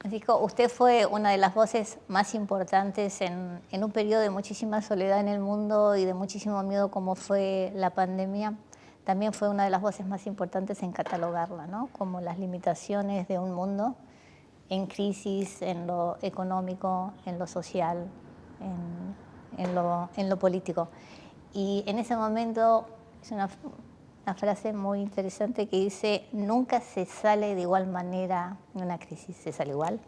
Francisco, usted fue una de las voces más importantes en un periodo de muchísima soledad en el mundo y de muchísimo miedo como fue la pandemia. También fue una de las voces más importantes en catalogarla, ¿no? Como las limitaciones de un mundo en crisis, en lo económico, en lo social, en lo político. Y en ese momento es una frase muy interesante que dice: nunca se sale de igual manera de una crisis, se sale igual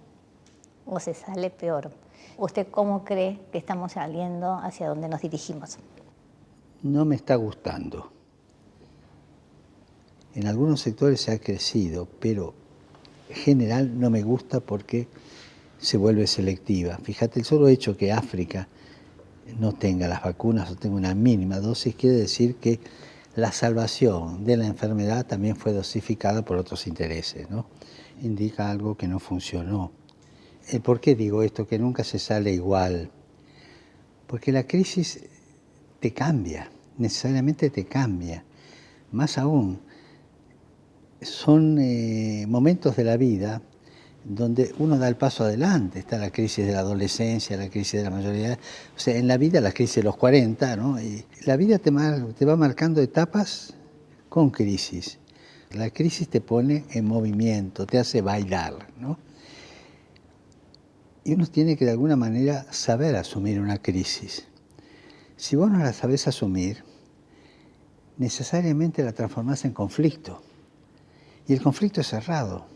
o se sale peor. ¿Usted cómo cree que estamos saliendo, hacia dónde nos dirigimos? No me está gustando. En algunos sectores se ha crecido, pero en general no me gusta porque se vuelve selectiva. Fíjate, el solo hecho que África no tenga las vacunas o tenga una mínima dosis quiere decir que la salvación de la enfermedad también fue dosificada por otros intereses, ¿no? Indica algo que no funcionó. ¿Por qué digo esto? Que nunca se sale igual. Porque la crisis te cambia, necesariamente te cambia. Más aún, son momentos de la vida donde uno da el paso adelante. Está la crisis de la adolescencia, la crisis de la mayoría. O sea, en la vida la crisis de los 40, ¿no? Y la vida te va marcando etapas con crisis. La crisis te pone en movimiento, te hace bailar, ¿no? Y uno tiene que de alguna manera saber asumir una crisis. Si vos no la sabés asumir, necesariamente la transformás en conflicto. Y el conflicto es cerrado.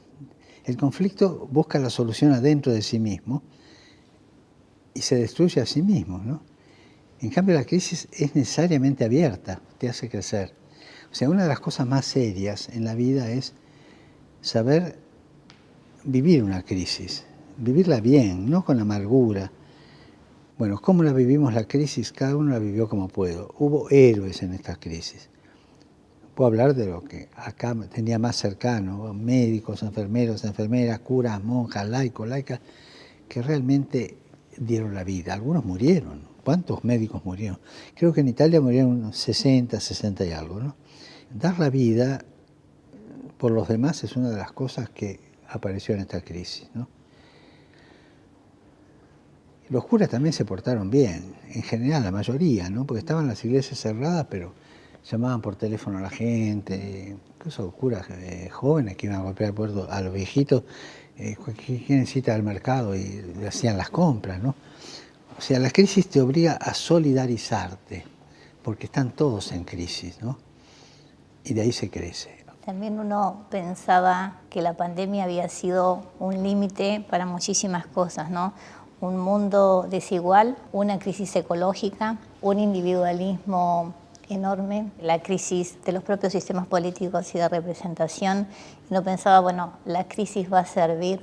El conflicto busca la solución adentro de sí mismo y se destruye a sí mismo, ¿no? En cambio, la crisis es necesariamente abierta, te hace crecer. O sea, una de las cosas más serias en la vida es saber vivir una crisis, vivirla bien, no con amargura. Bueno, ¿cómo la vivimos la crisis? Cada uno la vivió como pudo. Hubo héroes en esta crisis. Puedo hablar de lo que acá tenía más cercano, médicos, enfermeros, enfermeras, curas, monjas, laicos, laicas, que realmente dieron la vida. Algunos murieron. ¿Cuántos médicos murieron? Creo que en Italia murieron unos 60, 60 y algo, ¿no? Dar la vida por los demás es una de las cosas que apareció en esta crisis, ¿no? Los curas también se portaron bien, en general, la mayoría, ¿no? Porque estaban las iglesias cerradas, pero llamaban por teléfono a la gente, incluso curas jóvenes que iban a golpear puertas a los viejitos, ¿quién necesita al mercado? Y le hacían las compras, ¿no? O sea, la crisis te obliga a solidarizarte, porque están todos en crisis, ¿no? Y de ahí se crece. También uno pensaba que la pandemia había sido un límite para muchísimas cosas, ¿no? Un mundo desigual, una crisis ecológica, un individualismo enorme, la crisis de los propios sistemas políticos y de representación. Y uno pensaba, bueno, la crisis va a servir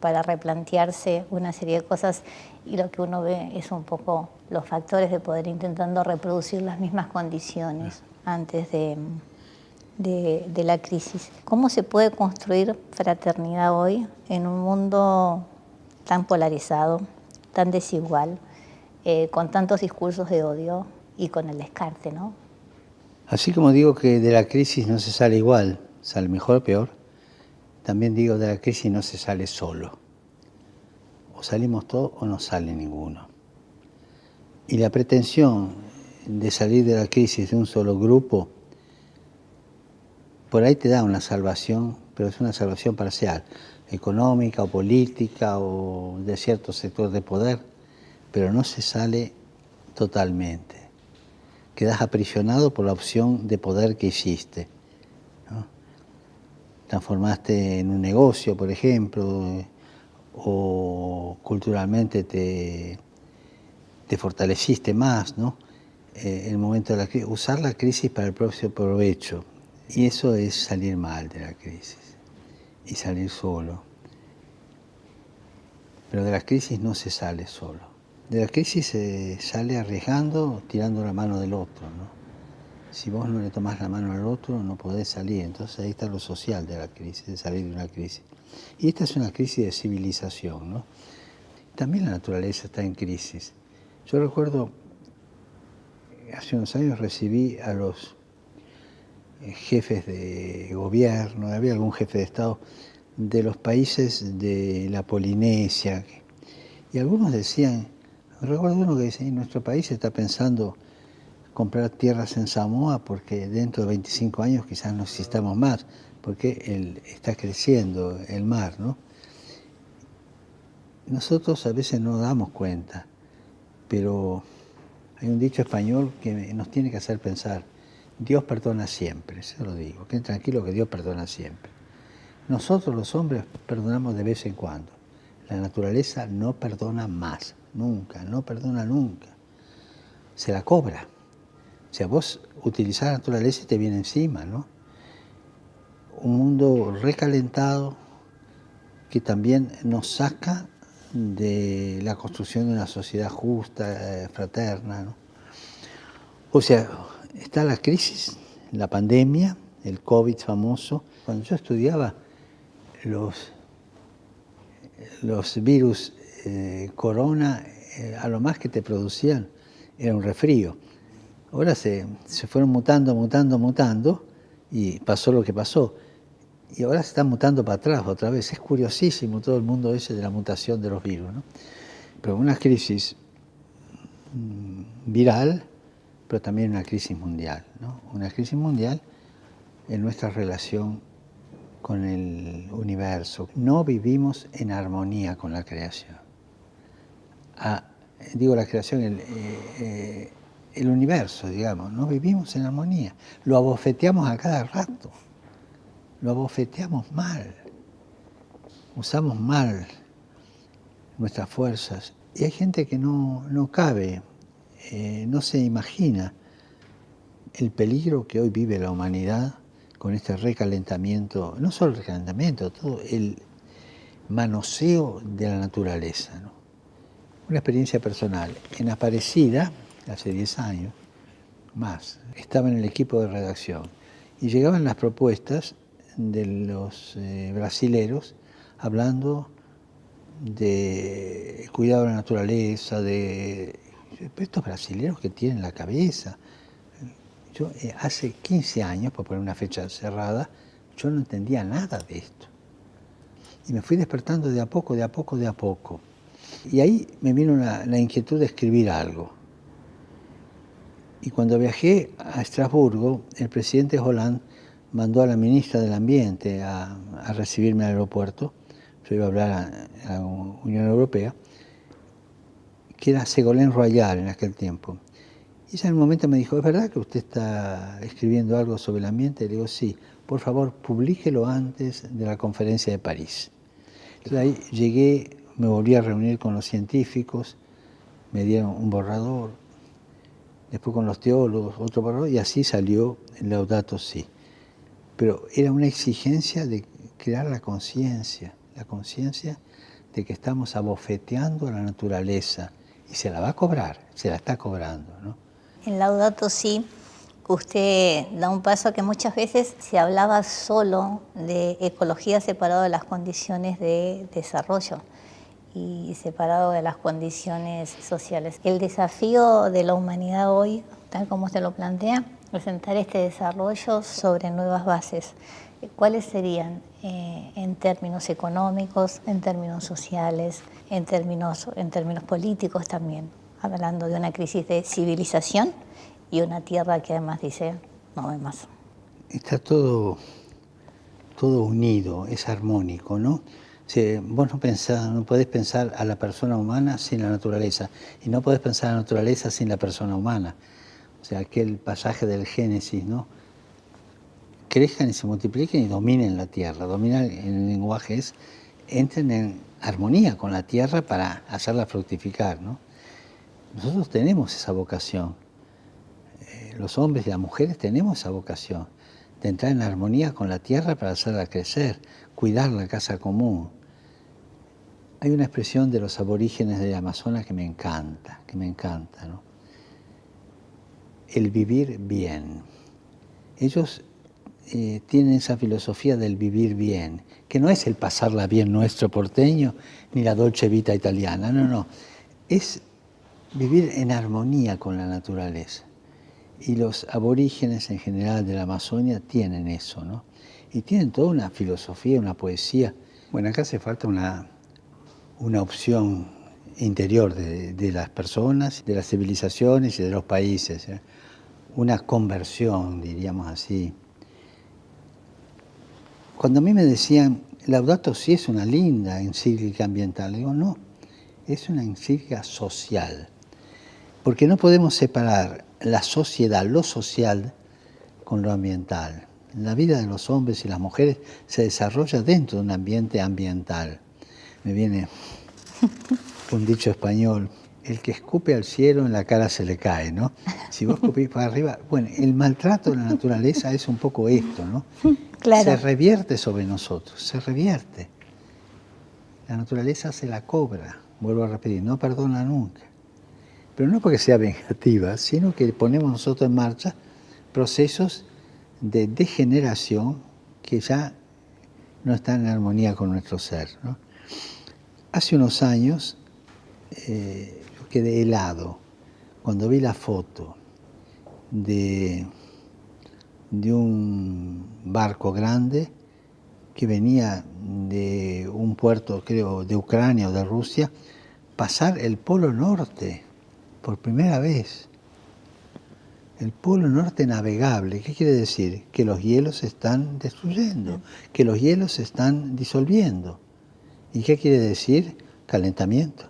para replantearse una serie de cosas, y lo que uno ve es un poco los factores de poder intentando reproducir las mismas condiciones antes de la crisis. ¿Cómo se puede construir fraternidad hoy en un mundo tan polarizado, tan desigual, con tantos discursos de odio y con el descarte, ¿no? Así como digo que de la crisis no se sale igual, sale mejor o peor, también digo de la crisis no se sale solo. O salimos todos o no sale ninguno. Y la pretensión de salir de la crisis de un solo grupo, por ahí te da una salvación, pero es una salvación parcial, económica o política o de cierto sector de poder, pero no se sale totalmente. Quedas aprisionado por la opción de poder que hiciste, ¿no? Transformaste en un negocio, por ejemplo, o culturalmente te fortaleciste más, ¿no? En el momento de la crisis, usar la crisis para el propio provecho. Y eso es salir mal de la crisis y salir solo. Pero de la crisis no se sale solo. De la crisis se sale arriesgando, tirando la mano del otro, ¿no? Si vos no le tomás la mano al otro, no podés salir. Entonces ahí está lo social de la crisis, de salir de una crisis. Y esta es una crisis de civilización, ¿no? También la naturaleza está en crisis. Yo recuerdo, hace unos años recibí a los jefes de gobierno, había algún jefe de Estado de los países de la Polinesia. Y algunos decían, recuerdo uno que decía, nuestro país está pensando comprar tierras en Samoa porque dentro de 25 años quizás no existamos más, porque está creciendo el mar, ¿no? Nosotros a veces no damos cuenta, pero hay un dicho español que nos tiene que hacer pensar, Dios perdona siempre, se lo digo, queden tranquilos que Dios perdona siempre. Nosotros los hombres perdonamos de vez en cuando, la naturaleza no perdona más, nunca, no perdona nunca, se la cobra. O sea, vos utilizás la naturaleza y te viene encima, ¿no? Un mundo recalentado que también nos saca de la construcción de una sociedad justa, fraterna, ¿no? O sea, está la crisis, la pandemia, el COVID famoso. Cuando yo estudiaba, los virus corona, a lo más que te producían era un resfrío. Ahora se fueron mutando y pasó lo que pasó. Y ahora se están mutando para atrás otra vez. Es curiosísimo todo el mundo ese de la mutación de los virus, ¿no? Pero una crisis viral, pero también una crisis mundial, ¿no? Una crisis mundial en nuestra relación con el universo. No vivimos en armonía con la creación. Digo la creación, el universo, digamos, no vivimos en armonía. Lo abofeteamos a cada rato. Lo abofeteamos mal, usamos mal nuestras fuerzas. Y hay gente que no cabe, no se imagina el peligro que hoy vive la humanidad con este recalentamiento, no solo el recalentamiento, todo el manoseo de la naturaleza, ¿no? Una experiencia personal. En Aparecida, hace 10 años, más, estaba en el equipo de redacción y llegaban las propuestas de los brasileros hablando de cuidado de la naturaleza, de estos brasileros que tienen la cabeza. Yo hace 15 años, por poner una fecha cerrada, yo no entendía nada de esto. Y me fui despertando de a poco, de a poco, de a poco. Y ahí me vino la inquietud de escribir algo. Y cuando viajé a Estrasburgo, el presidente Hollande mandó a la ministra del Ambiente a recibirme al aeropuerto. Yo iba a hablar a la Unión Europea, que era Ségolène Royal en aquel tiempo. Y ella en un momento me dijo, ¿es verdad que usted está escribiendo algo sobre el ambiente? Y le digo, sí, por favor, publíquelo antes de la conferencia de París. Entonces ahí llegué, me volví a reunir con los científicos, me dieron un borrador, después con los teólogos, otro borrador, y así salió el Laudato Si. Pero era una exigencia de crear la conciencia de que estamos abofeteando a la naturaleza, y se la va a cobrar, se la está cobrando, ¿no? En Laudato Si, usted da un paso que muchas veces se hablaba solo de ecología separado de las condiciones de desarrollo y separado de las condiciones sociales. El desafío de la humanidad hoy, tal como se lo plantea, es sentar este desarrollo sobre nuevas bases. ¿Cuáles serían en términos económicos, en términos sociales, en términos políticos también? Hablando de una crisis de civilización y una tierra que además dice, no hay más. Está todo unido, es armónico, ¿no? Vos no podés pensar a la persona humana sin la naturaleza, y no podés pensar a la naturaleza sin la persona humana. O sea, aquel pasaje del Génesis, ¿no? Crezcan y se multipliquen y dominen la tierra. Dominar en el lenguaje es, entren en armonía con la tierra para hacerla fructificar, ¿no? Nosotros tenemos esa vocación. Los hombres y las mujeres tenemos esa vocación de entrar en armonía con la tierra para hacerla crecer, cuidar la casa común. Hay una expresión de los aborígenes del Amazonas que me encanta, ¿no? El vivir bien. Ellos tienen esa filosofía del vivir bien, que no es el pasarla bien nuestro porteño, ni la dolce vita italiana, no. Es vivir en armonía con la naturaleza. Y los aborígenes en general de la Amazonia tienen eso, ¿no? Y tienen toda una filosofía, una poesía Bueno, acá hace falta una opción interior de las personas, de las civilizaciones y de los países, ¿eh? Una conversión, diríamos así. Cuando a mí me decían, Laudato Si es una linda encíclica ambiental, digo, no, es una encíclica social, porque no podemos separar la sociedad, lo social, con lo ambiental. La vida de los hombres y las mujeres se desarrolla dentro de un ambiente ambiental. Me viene un dicho español, el que escupe al cielo en la cara se le cae, ¿no? Si vos escupís para arriba, bueno, el maltrato de la naturaleza es un poco esto, ¿no? Claro. Se revierte sobre nosotros, se revierte. La naturaleza se la cobra, vuelvo a repetir, no perdona nunca. Pero no porque sea vengativa, sino que ponemos nosotros en marcha procesos de degeneración que ya no están en armonía con nuestro ser, ¿no? Hace unos años yo quedé helado cuando vi la foto de un barco grande que venía de un puerto, creo, de Ucrania o de Rusia, pasar el Polo Norte por primera vez. El Polo Norte navegable, ¿qué quiere decir? Que los hielos se están destruyendo, que los hielos se están disolviendo. ¿Y qué quiere decir? Calentamiento.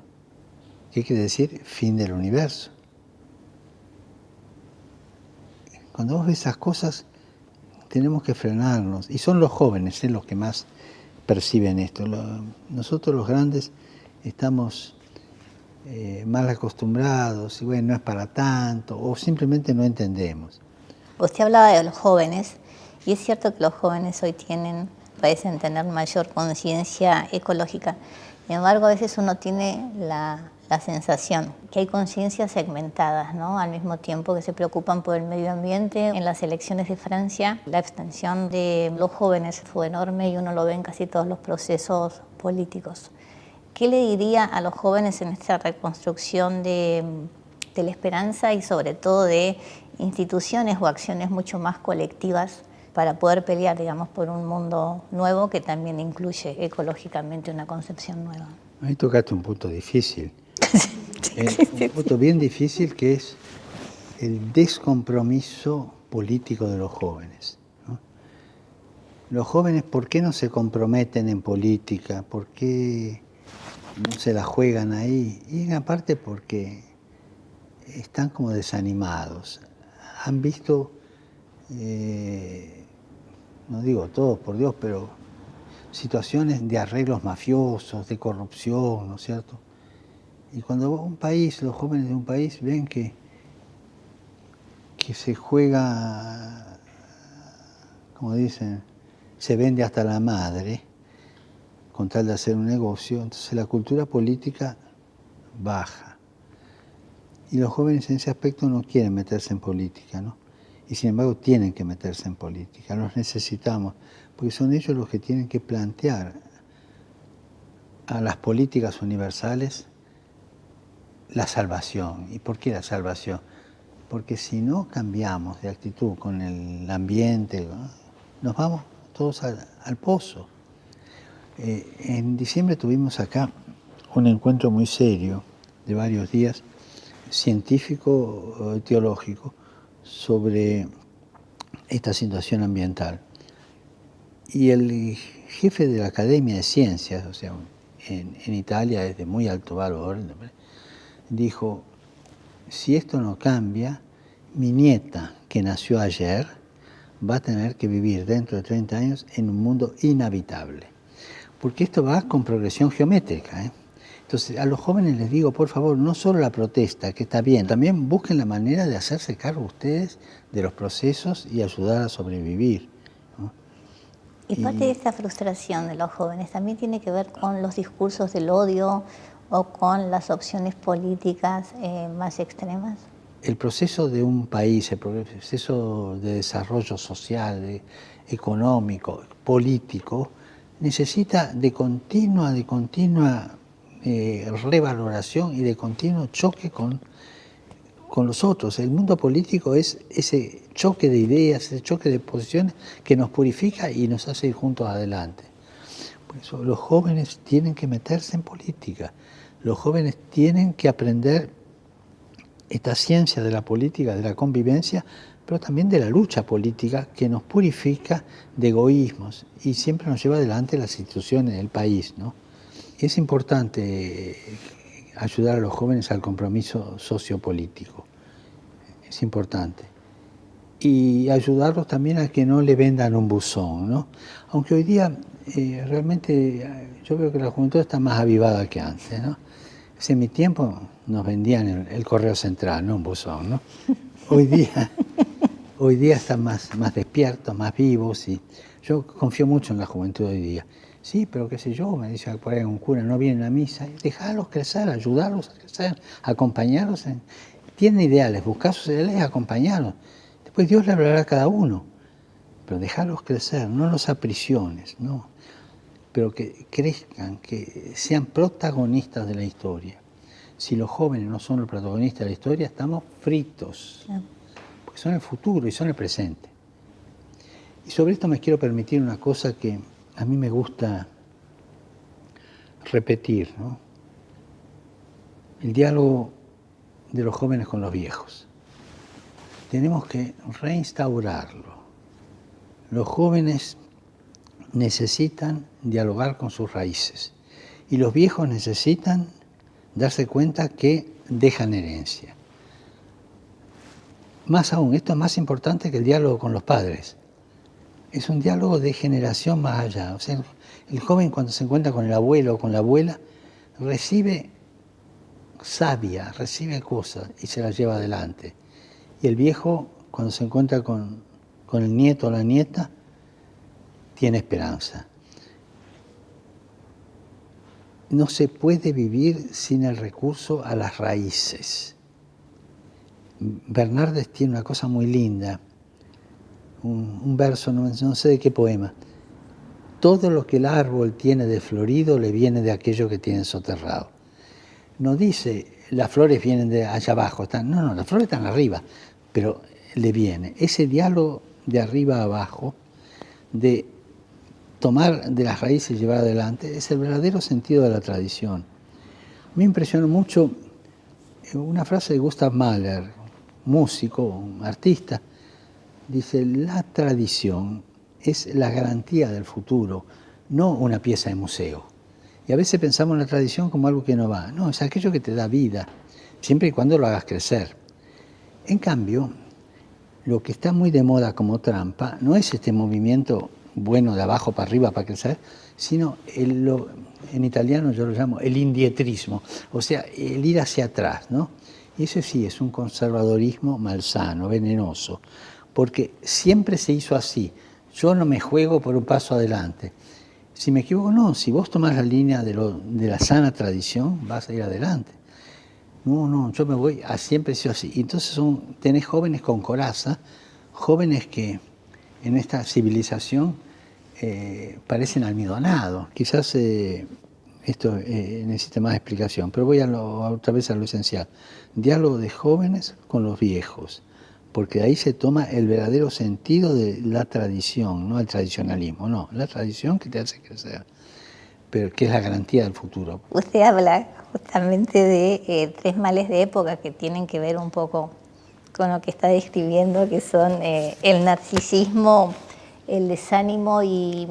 ¿Qué quiere decir? Fin del universo. Cuando vos ves esas cosas, tenemos que frenarnos. Y son los jóvenes los que más perciben esto. Nosotros los grandes estamos mal acostumbrados, y bueno, no es para tanto, o simplemente no entendemos. Usted hablaba de los jóvenes, y es cierto que los jóvenes hoy parecen tener mayor conciencia ecológica. Sin embargo, a veces uno tiene la sensación que hay conciencias segmentadas, ¿no? Al mismo tiempo que se preocupan por el medio ambiente. En las elecciones de Francia, la abstención de los jóvenes fue enorme y uno lo ve en casi todos los procesos políticos. ¿Qué le diría a los jóvenes en esta reconstrucción de la esperanza y sobre todo de instituciones o acciones mucho más colectivas para poder pelear, digamos, por un mundo nuevo que también incluye ecológicamente una concepción nueva? Ahí tocaste un punto difícil. Un punto bien difícil, que es el descompromiso político de los jóvenes, ¿no? Los jóvenes, ¿por qué no se comprometen en política? ¿Por qué no se la juegan ahí? Y en parte porque están como desanimados. Han visto, no digo todos, por Dios, pero situaciones de arreglos mafiosos, de corrupción, ¿no es cierto? Y cuando un país, los jóvenes de un país ven que se juega, como dicen, se vende hasta la madre, con tal de hacer un negocio, entonces la cultura política baja. Y los jóvenes en ese aspecto no quieren meterse en política, ¿no? Y sin embargo tienen que meterse en política, los necesitamos, porque son ellos los que tienen que plantear a las políticas universales la salvación. ¿Y por qué la salvación? Porque si no cambiamos de actitud con el ambiente, ¿no?, nos vamos todos al pozo. En diciembre tuvimos acá un encuentro muy serio de varios días, científico, teológico, sobre esta situación ambiental. Y el jefe de la Academia de Ciencias, o sea, en Italia es de muy alto valor, dijo, si esto no cambia, mi nieta, que nació ayer, va a tener que vivir dentro de 30 años en un mundo inhabitable. Porque esto va con progresión geométrica, ¿eh? Entonces, a los jóvenes les digo, por favor, no solo la protesta, que está bien, también busquen la manera de hacerse cargo ustedes de los procesos y ayudar a sobrevivir, ¿no? Y parte de esta frustración de los jóvenes también tiene que ver con los discursos del odio o con las opciones políticas más extremas. El proceso de un país, el proceso de desarrollo social, económico, político, necesita de continua revaloración y de continuo choque con los otros. El mundo político es ese choque de ideas, ese choque de posiciones que nos purifica y nos hace ir juntos adelante. Por eso los jóvenes tienen que meterse en política, los jóvenes tienen que aprender esta ciencia de la política, de la convivencia, pero también de la lucha política que nos purifica de egoísmos y siempre nos lleva adelante las instituciones del país, ¿no? Es importante ayudar a los jóvenes al compromiso sociopolítico, es importante. Y ayudarlos también a que no le vendan un buzón, ¿no? Aunque hoy día realmente yo veo que la juventud está más avivada que antes, ¿no? En mi tiempo nos vendían el correo central, no un buzón, ¿no? Hoy día están más despiertos, más vivos, y yo confío mucho en la juventud hoy día. Sí, pero qué sé yo, me dice por ahí un cura, no vienen a misa, dejarlos crecer, ayudarlos a crecer, acompañarlos. Tienen ideales, buscar sus ideales y acompañarlos. Después Dios le hablará a cada uno, pero dejarlos crecer, no los aprisiones, no, pero que crezcan, que sean protagonistas de la historia. Si los jóvenes no son los protagonistas de la historia, estamos fritos, porque son el futuro y son el presente. Y sobre esto me quiero permitir una cosa que a mí me gusta repetir, ¿no? El diálogo de los jóvenes con los viejos. Tenemos que reinstaurarlo. Los jóvenes necesitan dialogar con sus raíces y los viejos necesitan darse cuenta que dejan herencia. Más aún, esto es más importante que el diálogo con los padres. Es un diálogo de generación más allá. O sea, el joven cuando se encuentra con el abuelo o con la abuela recibe savia, recibe cosas y se las lleva adelante. Y el viejo cuando se encuentra con el nieto o la nieta tiene esperanza. No se puede vivir sin el recurso a las raíces. Bernardes tiene una cosa muy linda, un verso, no sé de qué poema. Todo lo que el árbol tiene de florido le viene de aquello que tiene soterrado. No dice, las flores vienen de allá abajo, no, las flores están arriba, pero le viene. Ese diálogo de arriba a abajo, de tomar de las raíces y llevar adelante, es el verdadero sentido de la tradición. Me impresionó mucho una frase de Gustav Mahler, músico, artista, dice, la tradición es la garantía del futuro, no una pieza de museo. Y a veces pensamos en la tradición como algo que no va. No, es aquello que te da vida, siempre y cuando lo hagas crecer. En cambio, lo que está muy de moda como trampa no es este movimiento bueno de abajo para arriba para crecer, sino en italiano yo lo llamo el indietrismo, o sea, el ir hacia atrás, ¿no? Y eso sí es un conservadorismo malsano, venenoso, porque siempre se hizo así. Yo no me juego por un paso adelante. Si me equivoco, no. Si vos tomás la línea de la sana tradición, vas a ir adelante. No, yo me voy, siempre he sido así. Y entonces tenés jóvenes con coraza, jóvenes que en esta civilización parecen almidonados. Quizás esto necesita más explicación, pero voy otra vez a lo esencial. Diálogo de jóvenes con los viejos, porque de ahí se toma el verdadero sentido de la tradición, no el tradicionalismo, no, la tradición que te hace crecer, pero que es la garantía del futuro. Usted habla justamente de tres males de época que tienen que ver un poco con lo que está describiendo, que son el narcisismo, el desánimo y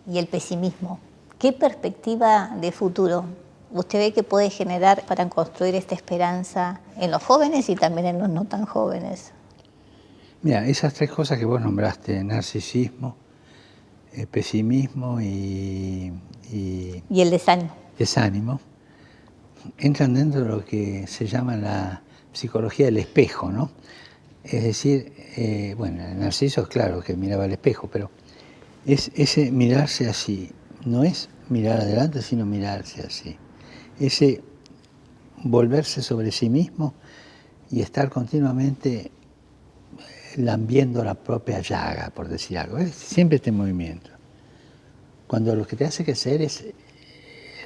el pesimismo. ¿Qué perspectiva de futuro usted ve que puede generar para construir esta esperanza en los jóvenes y también en los no tan jóvenes? Mira, esas tres cosas que vos nombraste, narcisismo, pesimismo y el desánimo, entran dentro de lo que se llama la psicología del espejo, ¿no? Es decir, bueno, el narciso es claro que miraba al espejo, pero es ese mirarse así, no es mirar adelante, sino mirarse así. Ese volverse sobre sí mismo y estar continuamente lambiendo la propia llaga, por decir algo. Es siempre este movimiento. Cuando lo que te hace crecer es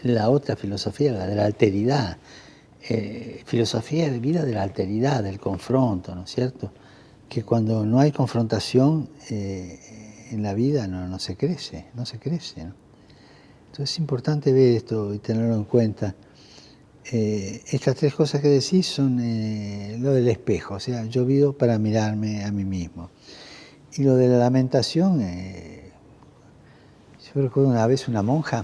la otra filosofía, la de la alteridad. Filosofía de vida de la alteridad, del confronto, ¿no es cierto? Que cuando no hay confrontación en la vida no se crece, ¿no? Entonces es importante ver esto y tenerlo en cuenta. Estas tres cosas que decís son lo del espejo, o sea, yo vivo para mirarme a mí mismo. Y lo de la lamentación, yo recuerdo una vez una monja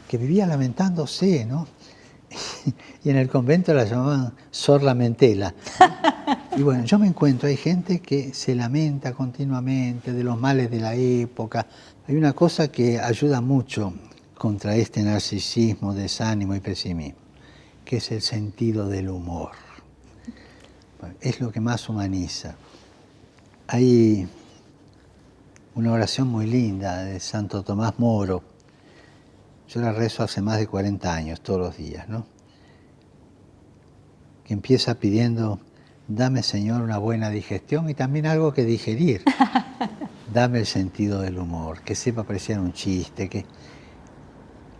que vivía lamentándose, ¿no? Y en el convento la llamaban Sor Lamentela. Y bueno, yo me encuentro, hay gente que se lamenta continuamente de los males de la época. Hay una cosa que ayuda mucho contra este narcisismo, desánimo y pesimismo, que es el sentido del humor. Bueno, es lo que más humaniza. Hay una oración muy linda de Santo Tomás Moro. Yo la rezo hace más de 40 años, todos los días, ¿no? Que empieza pidiendo: dame, Señor, una buena digestión y también algo que digerir. Dame el sentido del humor, que sepa apreciar un chiste, que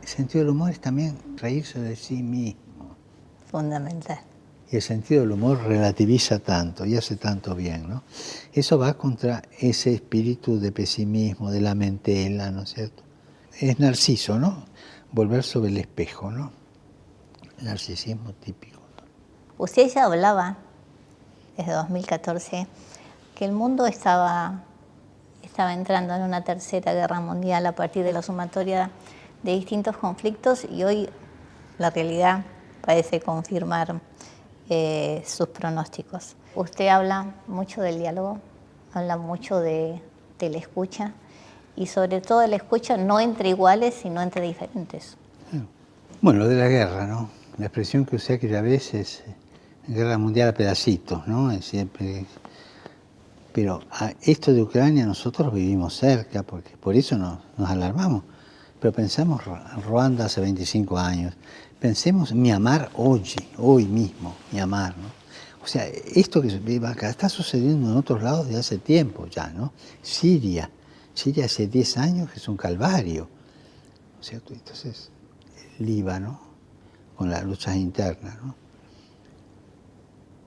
el sentido del humor es también reírse de sí mismo. Fundamental. Y el sentido del humor relativiza tanto y hace tanto bien, ¿no? Eso va contra ese espíritu de pesimismo, de lamentela, ¿no es cierto? Es Narciso, ¿no? Volver sobre el espejo, ¿no? El narcisismo típico. Usted ya hablaba, desde 2014, que el mundo estaba entrando en una tercera guerra mundial a partir de la sumatoria de distintos conflictos, y hoy la realidad parece confirmar sus pronósticos. Usted habla mucho del diálogo, habla mucho de la escucha, y sobre todo de la escucha no entre iguales, sino entre diferentes. Bueno, lo de la guerra, ¿no? La expresión que usé aquella vez es guerra mundial a pedacitos, ¿no? Es siempre. Pero a esto de Ucrania nosotros vivimos cerca, porque por eso nos alarmamos. Pero pensamos Ruanda hace 25 años. Pensemos Myanmar hoy mismo, Myanmar, ¿no? O sea, esto que vive acá está sucediendo en otros lados de hace tiempo ya, ¿no? Siria hace 10 años que es un calvario, ¿no es cierto? Entonces, Líbano, con las luchas internas, ¿no?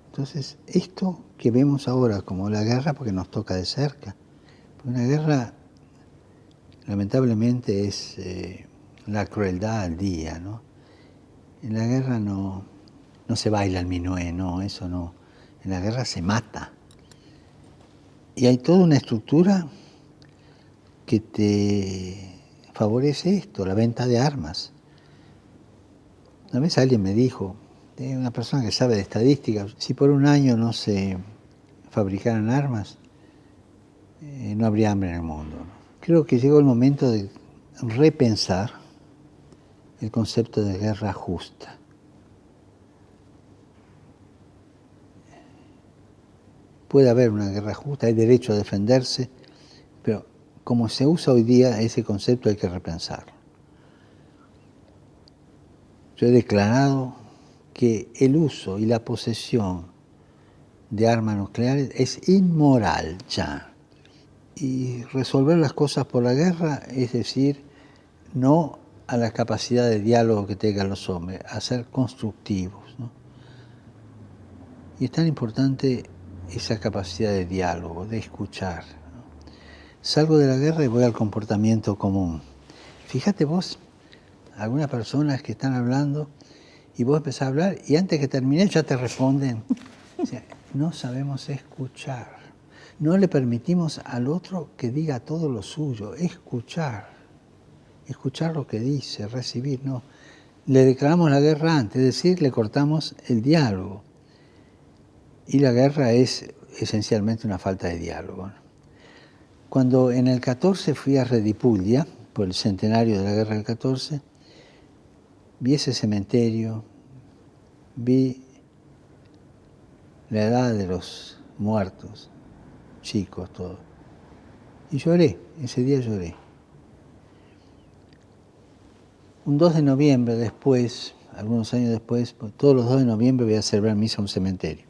Entonces, esto que vemos ahora como la guerra, porque nos toca de cerca, porque una guerra, lamentablemente, es la crueldad al día, ¿no? En la guerra no se baila el minué, no, eso no. En la guerra se mata. Y hay toda una estructura que te favorece esto, la venta de armas. Una vez alguien me dijo, una persona que sabe de estadística, si por un año no se fabricaran armas, no habría hambre en el mundo, ¿no? Creo que llegó el momento de repensar el concepto de guerra justa. Puede haber una guerra justa, hay derecho a defenderse, pero como se usa hoy día ese concepto hay que repensarlo. Yo he declarado que el uso y la posesión de armas nucleares es inmoral ya. Y resolver las cosas por la guerra es decir, no a la capacidad de diálogo que tengan los hombres, a ser constructivos, ¿no? Y es tan importante esa capacidad de diálogo, de escuchar, ¿no? Salgo de la guerra y voy al comportamiento común. Fíjate vos, algunas personas que están hablando y vos empezás a hablar y antes que termine ya te responden. O sea, no sabemos escuchar. No le permitimos al otro que diga todo lo suyo. Escuchar lo que dice, recibir, no. Le declaramos la guerra antes, es decir, le cortamos el diálogo. Y la guerra es esencialmente una falta de diálogo, ¿no? Cuando en el 14 fui a Redipulia, por el centenario de la guerra del 14, vi ese cementerio, vi la edad de los muertos, chicos, todos. Y lloré, ese día lloré. Un 2 de noviembre después, algunos años después, todos los 2 de noviembre voy a celebrar misa en un cementerio.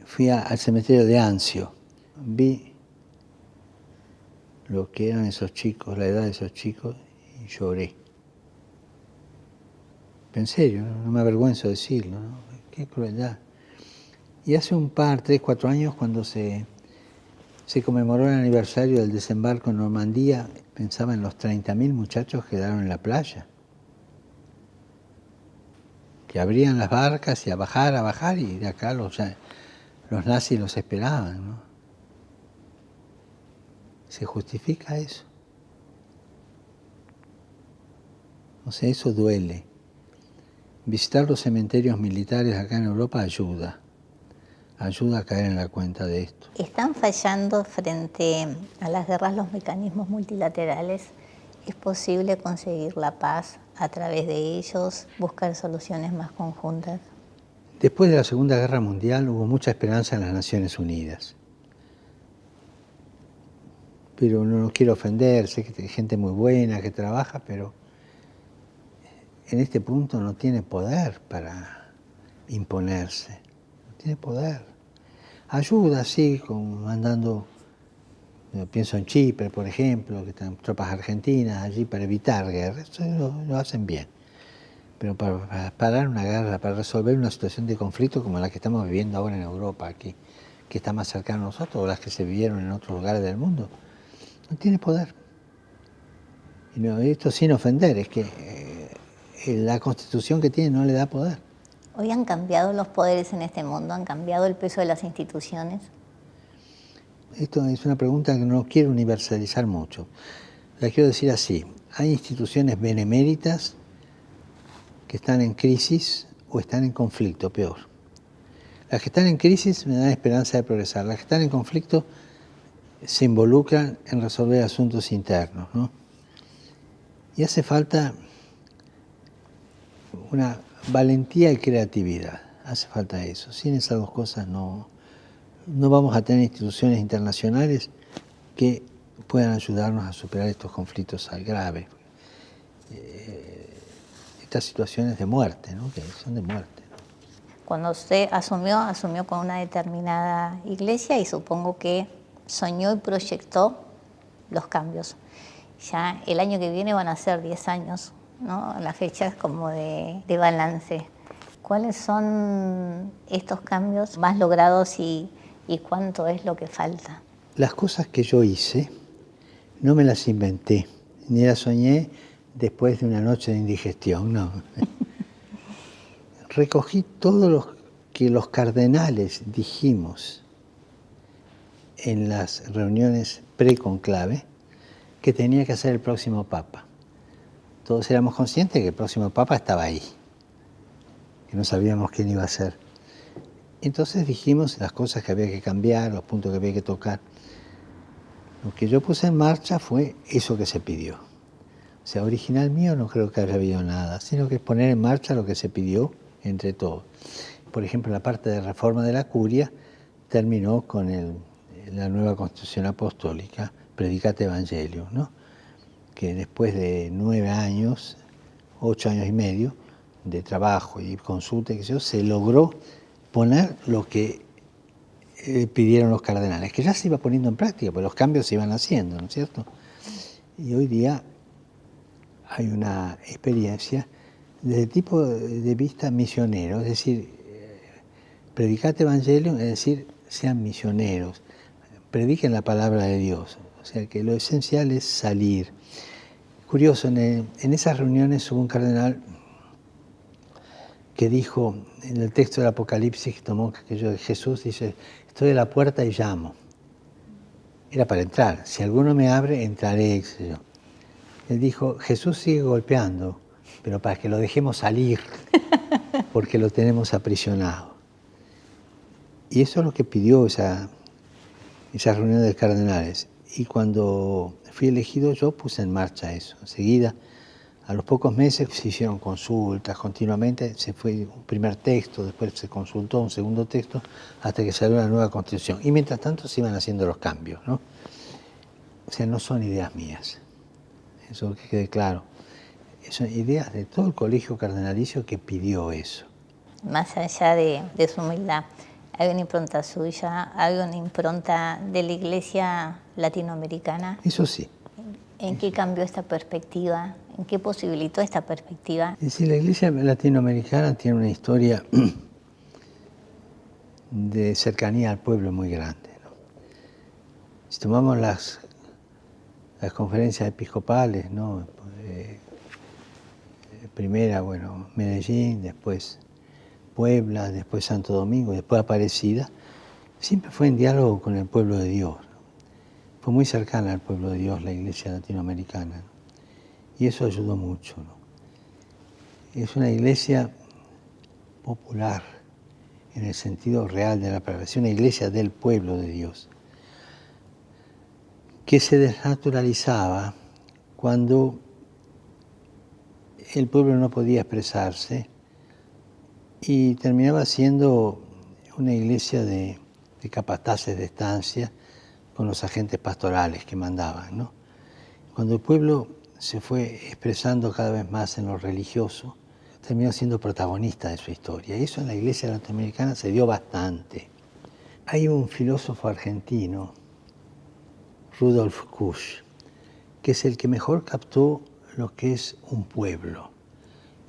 Fui al cementerio de Anzio, vi lo que eran esos chicos, la edad de esos chicos, y lloré. En serio, no me avergüenzo de decirlo, ¿no? Qué crueldad. Y hace un par, 3, 4 años, cuando se se conmemoró el aniversario del desembarco en Normandía. Pensaba en los 30.000 muchachos que quedaron en la playa, que abrían las barcas y a bajar, y de acá los nazis los esperaban, ¿no? ¿Se justifica eso? O sea, eso duele. Visitar los cementerios militares acá en Europa ayuda a caer en la cuenta de esto. ¿Están fallando frente a las guerras los mecanismos multilaterales? ¿Es posible conseguir la paz a través de ellos, buscar soluciones más conjuntas? Después de la Segunda Guerra Mundial hubo mucha esperanza en las Naciones Unidas. Pero no quiero ofender, sé que hay gente muy buena que trabaja, pero en este punto no tiene poder para imponerse, no tiene poder. Ayuda, sí, mandando, pienso en Chipre, por ejemplo, que están tropas argentinas allí para evitar guerras, eso lo hacen bien. Pero para parar una guerra, para resolver una situación de conflicto como la que estamos viviendo ahora en Europa, aquí, que está más cercana a nosotros, o las que se vivieron en otros lugares del mundo, no tiene poder. Y no, esto sin ofender, es que la Constitución que tiene no le da poder. ¿Hoy han cambiado los poderes en este mundo? ¿Han cambiado el peso de las instituciones? Esto es una pregunta que no quiero universalizar mucho. La quiero decir así: hay instituciones beneméritas que están en crisis o están en conflicto, peor. Las que están en crisis me dan esperanza de progresar. Las que están en conflicto se involucran en resolver asuntos internos, ¿no? Y hace falta una valentía y creatividad. Hace falta eso. Sin esas dos cosas no vamos a tener instituciones internacionales que puedan ayudarnos a superar estos conflictos graves. Estas situaciones de muerte, ¿no? Que son de muerte, ¿no? Cuando usted asumió con una determinada iglesia y supongo que soñó y proyectó los cambios. Ya el año que viene van a ser 10 años, ¿no? Las fechas como de balance. ¿Cuáles son estos cambios más logrados y cuánto es lo que falta? Las cosas que yo hice no me las inventé, ni las soñé después de una noche de indigestión, no. Recogí todo lo que los cardenales dijimos en las reuniones pre-conclave que tenía que hacer el próximo Papa. Todos éramos conscientes de que el próximo Papa estaba ahí, que no sabíamos quién iba a ser. Entonces dijimos las cosas que había que cambiar, los puntos que había que tocar. Lo que yo puse en marcha fue eso que se pidió. O sea, original mío no creo que haya habido nada, sino que es poner en marcha lo que se pidió entre todos. Por ejemplo, la parte de reforma de la curia terminó con la nueva Constitución Apostólica, Predicate Evangelium, ¿no? Que después de 9 años, 8 años y medio de trabajo y consulta, se logró poner lo que pidieron los cardenales, que ya se iba poniendo en práctica, porque los cambios se iban haciendo, ¿no es cierto? Y hoy día hay una experiencia desde el tipo de vista misionero, es decir, Predicate Evangelium, es decir, sean misioneros, prediquen la palabra de Dios. O sea que lo esencial es salir. Curioso, en esas reuniones hubo un cardenal que dijo, en el texto del Apocalipsis que tomó aquello de Jesús, dice, estoy a la puerta y llamo. Era para entrar. Si alguno me abre, entraré, qué yo. Él dijo, Jesús sigue golpeando, pero para que lo dejemos salir, porque lo tenemos aprisionado. Y eso es lo que pidió esa reunión de cardenales. Y cuando fui elegido yo puse en marcha eso. Enseguida, a los pocos meses se hicieron consultas continuamente, se fue un primer texto, después se consultó un segundo texto, hasta que salió la nueva Constitución. Y mientras tanto se iban haciendo los cambios, ¿no? O sea, no son ideas mías, eso que quede claro. Son ideas de todo el colegio cardenalicio que pidió eso. Más allá de su humildad, ¿hay una impronta suya? ¿Hay una impronta de la Iglesia latinoamericana? Eso sí. ¿En qué cambió esta perspectiva? ¿En qué posibilitó esta perspectiva? Es decir, la Iglesia latinoamericana tiene una historia de cercanía al pueblo muy grande, ¿no? Si tomamos las conferencias episcopales, ¿no? Primera, bueno, Medellín, después Puebla, después Santo Domingo, después Aparecida, siempre fue en diálogo con el pueblo de Dios. Fue muy cercana al pueblo de Dios la iglesia latinoamericana, ¿no? Y eso ayudó mucho, ¿no? Es una iglesia popular en el sentido real de la palabra, es una iglesia del pueblo de Dios, que se desnaturalizaba cuando el pueblo no podía expresarse y terminaba siendo una iglesia de capataces de estancia con los agentes pastorales que mandaban, ¿no? Cuando el pueblo se fue expresando cada vez más en lo religioso, terminó siendo protagonista de su historia. Y eso en la iglesia latinoamericana se dio bastante. Hay un filósofo argentino, Rudolf Kusch, que es el que mejor captó lo que es un pueblo.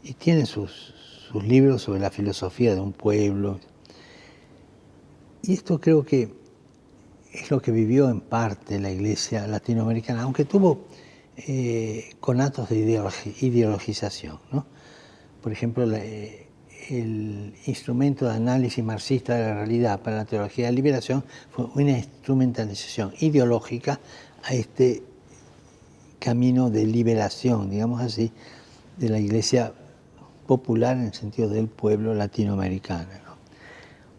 Y tiene sus libros sobre la filosofía de un pueblo. Y esto creo que es lo que vivió en parte la iglesia latinoamericana, aunque tuvo conatos de ideologización, ¿no? Por ejemplo, el instrumento de análisis marxista de la realidad para la teología de la liberación fue una instrumentalización ideológica a este camino de liberación, digamos así, de la iglesia popular en el sentido del pueblo latinoamericano, ¿no?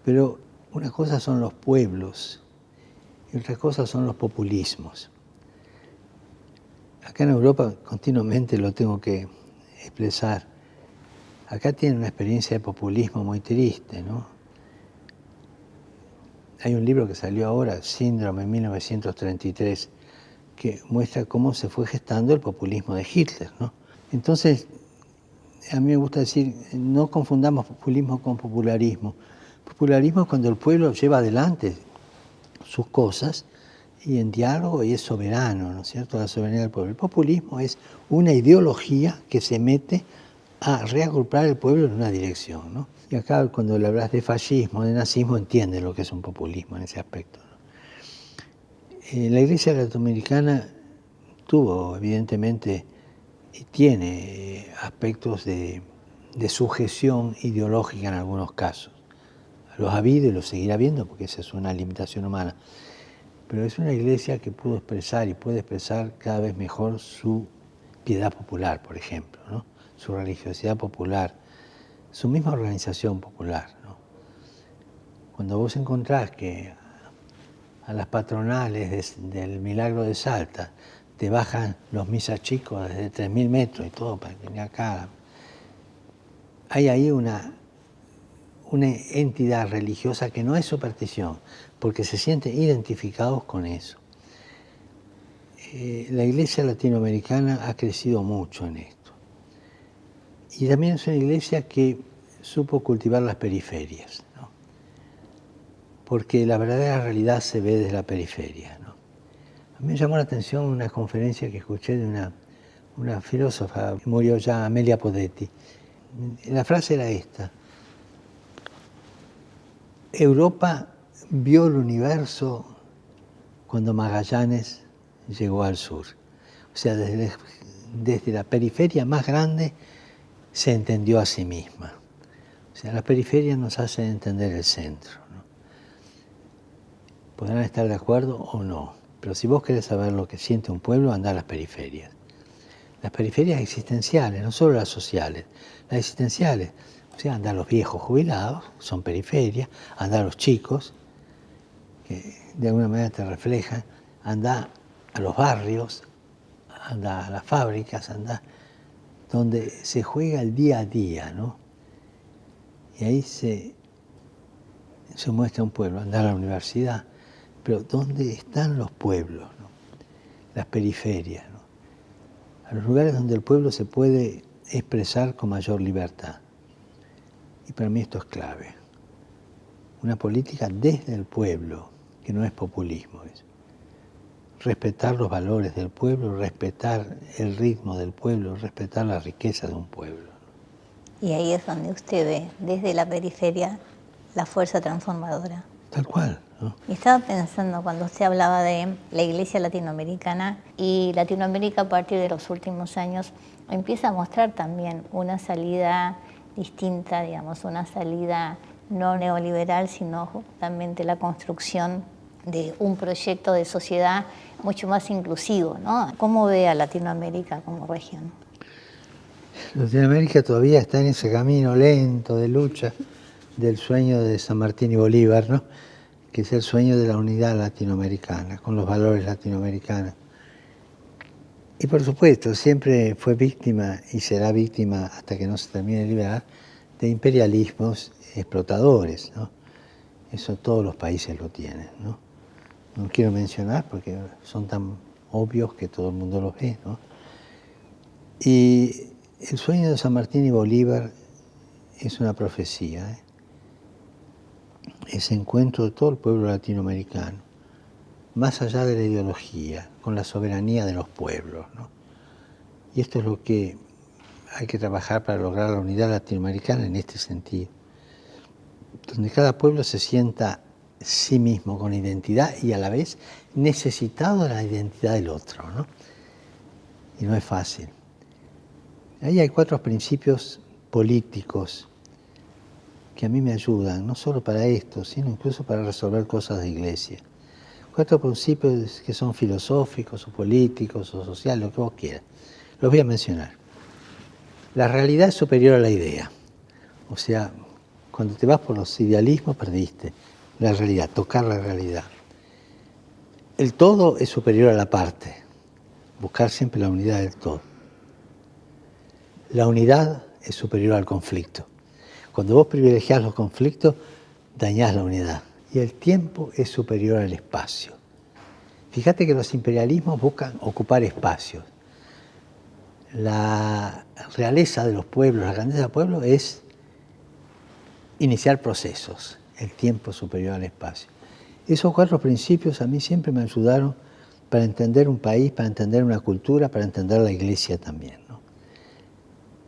Pero una cosa son los pueblos y otra cosa son los populismos. Acá en Europa continuamente lo tengo que expresar. Acá tienen una experiencia de populismo muy triste, ¿no? Hay un libro que salió ahora, Síndrome, en 1933, que muestra cómo se fue gestando el populismo de Hitler, ¿no? Entonces, a mí me gusta decir, no confundamos populismo con popularismo. Popularismo es cuando el pueblo lleva adelante sus cosas y en diálogo y es soberano, ¿no es cierto?, la soberanía del pueblo. El populismo es una ideología que se mete a reagrupar el pueblo en una dirección, ¿no? Y acá cuando le hablas de fascismo, de nazismo, entiendes lo que es un populismo en ese aspecto, ¿no? La iglesia latinoamericana tuvo, evidentemente, y tiene aspectos de sujeción ideológica en algunos casos. Los ha habido y los seguirá habiendo porque esa es una limitación humana. Pero es una iglesia que pudo expresar y puede expresar cada vez mejor su piedad popular, por ejemplo, ¿no? Su religiosidad popular, su misma organización popular, ¿no? Cuando vos encontrás que a las patronales del Milagro de Salta te bajan los misas chicos desde 3.000 metros y todo para venir acá, hay ahí una entidad religiosa que no es superstición, porque se sienten identificados con eso. La iglesia latinoamericana ha crecido mucho en esto. Y también es una iglesia que supo cultivar las periferias, ¿no? Porque la verdadera realidad se ve desde la periferia, ¿no? A mí me llamó la atención una conferencia que escuché de una filósofa, murió ya, Amelia Podetti. La frase era esta: Europa vio el universo cuando Magallanes llegó al sur. O sea, desde la periferia más grande se entendió a sí misma. O sea, la periferia nos hace entender el centro, ¿no? Podrán estar de acuerdo o no, pero si vos querés saber lo que siente un pueblo, andá a las periferias. Las periferias existenciales, no solo las sociales, las existenciales. O sea, andá a los viejos jubilados, son periferias, andá a los chicos, que de alguna manera te reflejan, andá a los barrios, anda a las fábricas, anda donde se juega el día a día, ¿no? Y ahí se muestra un pueblo, anda a la universidad, pero ¿dónde están los pueblos, ¿no? Las periferias, ¿no? A los lugares donde el pueblo se puede expresar con mayor libertad. Y para mí esto es clave. Una política desde el pueblo, que no es populismo, es respetar los valores del pueblo, respetar el ritmo del pueblo, respetar la riqueza de un pueblo. Y ahí es donde usted ve, desde la periferia, la fuerza transformadora. Tal cual. ¿no? Y estaba pensando cuando usted hablaba de la iglesia latinoamericana, y Latinoamérica a partir de los últimos años empieza a mostrar también una salida distinta, digamos, una salida no neoliberal, sino justamente la construcción de un proyecto de sociedad mucho más inclusivo, ¿no? ¿Cómo ve a Latinoamérica como región? Latinoamérica todavía está en ese camino lento de lucha del sueño de San Martín y Bolívar, ¿no? Que es el sueño de la unidad latinoamericana, con los valores latinoamericanos. Y por supuesto, siempre fue víctima y será víctima hasta que no se termine de liberar de imperialismos explotadores, ¿no? Eso todos los países lo tienen, ¿no? No quiero mencionar porque son tan obvios que todo el mundo los ve, ¿no? Y el sueño de San Martín y Bolívar es una profecía, ¿eh? Ese encuentro de todo el pueblo latinoamericano, más allá de la ideología, con la soberanía de los pueblos, ¿no? Y esto es lo que hay que trabajar para lograr la unidad latinoamericana en este sentido, donde cada pueblo se sienta sí mismo con identidad y a la vez necesitado de la identidad del otro, ¿no? Y no es fácil. Ahí hay 4 principios políticos que a mí me ayudan, no solo para esto, sino incluso para resolver cosas de iglesia. 4 principios que son filosóficos o políticos o sociales, lo que vos quieras. Los voy a mencionar. La realidad es superior a la idea. O sea, cuando te vas por los idealismos perdiste la realidad, tocar la realidad. El todo es superior a la parte. Buscar siempre la unidad del todo. La unidad es superior al conflicto. Cuando vos privilegiás los conflictos, dañás la unidad. Y el tiempo es superior al espacio. Fíjate que los imperialismos buscan ocupar espacios. La realeza de los pueblos, la grandeza del pueblo es iniciar procesos. El tiempo es superior al espacio. Esos 4 principios a mí siempre me ayudaron para entender un país, para entender una cultura, para entender la iglesia también, ¿no?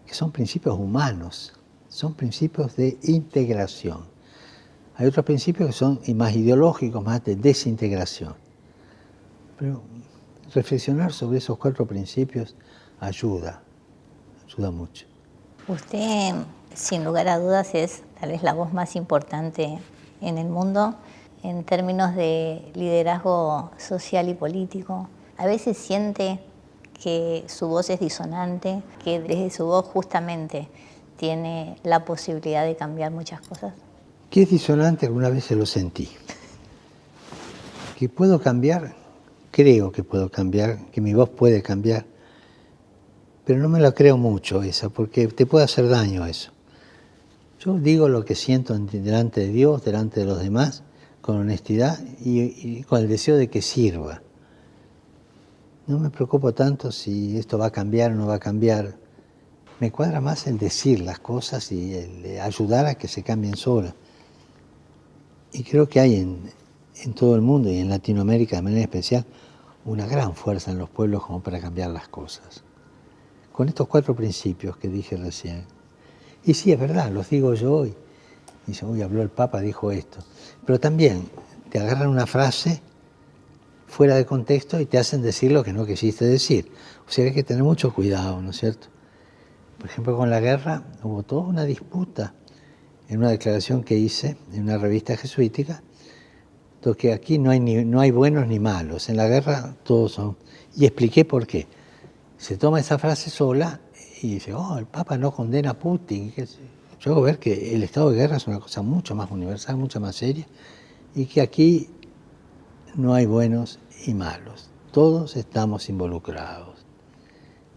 Que son principios humanos, son principios de integración. Hay otros principios que son más ideológicos, más de desintegración. Pero reflexionar sobre esos 4 principios ayuda mucho. Usted, sin lugar a dudas, es tal vez la voz más importante en el mundo en términos de liderazgo social y político. A veces siente que su voz es disonante, que desde su voz justamente tiene la posibilidad de cambiar muchas cosas. Que es disonante, alguna vez se lo sentí. Que puedo cambiar, creo que puedo cambiar, que mi voz puede cambiar, pero no me la creo mucho esa, porque te puede hacer daño eso. Yo digo lo que siento delante de Dios, delante de los demás, con honestidad y con el deseo de que sirva. No me preocupo tanto si esto va a cambiar o no va a cambiar. Me cuadra más el decir las cosas y el ayudar a que se cambien solas. Y creo que hay en todo el mundo y en Latinoamérica de manera especial una gran fuerza en los pueblos como para cambiar las cosas. Con estos 4 principios que dije recién. Y sí, es verdad, los digo yo hoy. Dice, uy, habló el Papa, dijo esto. Pero también te agarran una frase fuera de contexto y te hacen decir lo que no quisiste decir. O sea, hay que tener mucho cuidado, ¿no es cierto? Por ejemplo, con la guerra hubo toda una disputa en una declaración que hice en una revista jesuítica, que aquí no hay buenos ni malos, en la guerra todos son. Y expliqué por qué. Se toma esa frase sola y dice, oh, el Papa no condena a Putin. Yo hago ver que el estado de guerra es una cosa mucho más universal, mucho más seria, y que aquí no hay buenos y malos. Todos estamos involucrados.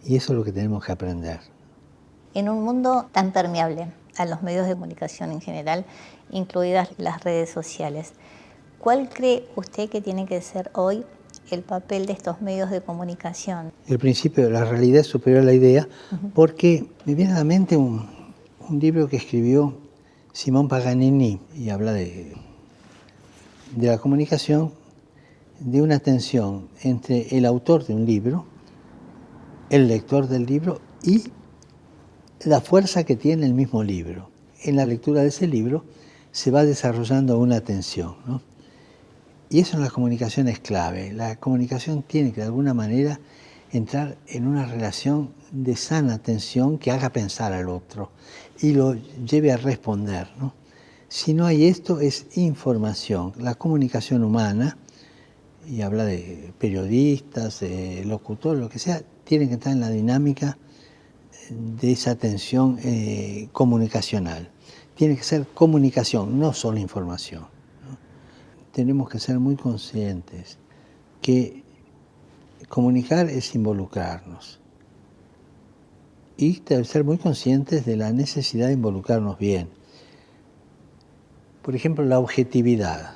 Y eso es lo que tenemos que aprender. En un mundo tan permeable a los medios de comunicación en general, incluidas las redes sociales, ¿cuál cree usted que tiene que ser hoy el papel de estos medios de comunicación? El principio de la realidad es superior a la idea, porque me viene a la mente un libro que escribió Simón Paganini y habla de la comunicación, de una tensión entre el autor de un libro, el lector del libro y la fuerza que tiene el mismo libro. En la lectura de ese libro se va desarrollando una tensión, ¿no? Y eso en la comunicación es clave. La comunicación tiene que de alguna manera entrar en una relación de sana tensión que haga pensar al otro y lo lleve a responder, ¿no? Si no hay esto, es información. La comunicación humana, y habla de periodistas, locutores, lo que sea, tienen que estar en la dinámica de esa tensión comunicacional. Tiene que ser comunicación, no solo información, ¿no? Tenemos que ser muy conscientes que comunicar es involucrarnos y ser muy conscientes de la necesidad de involucrarnos bien. Por ejemplo, la objetividad.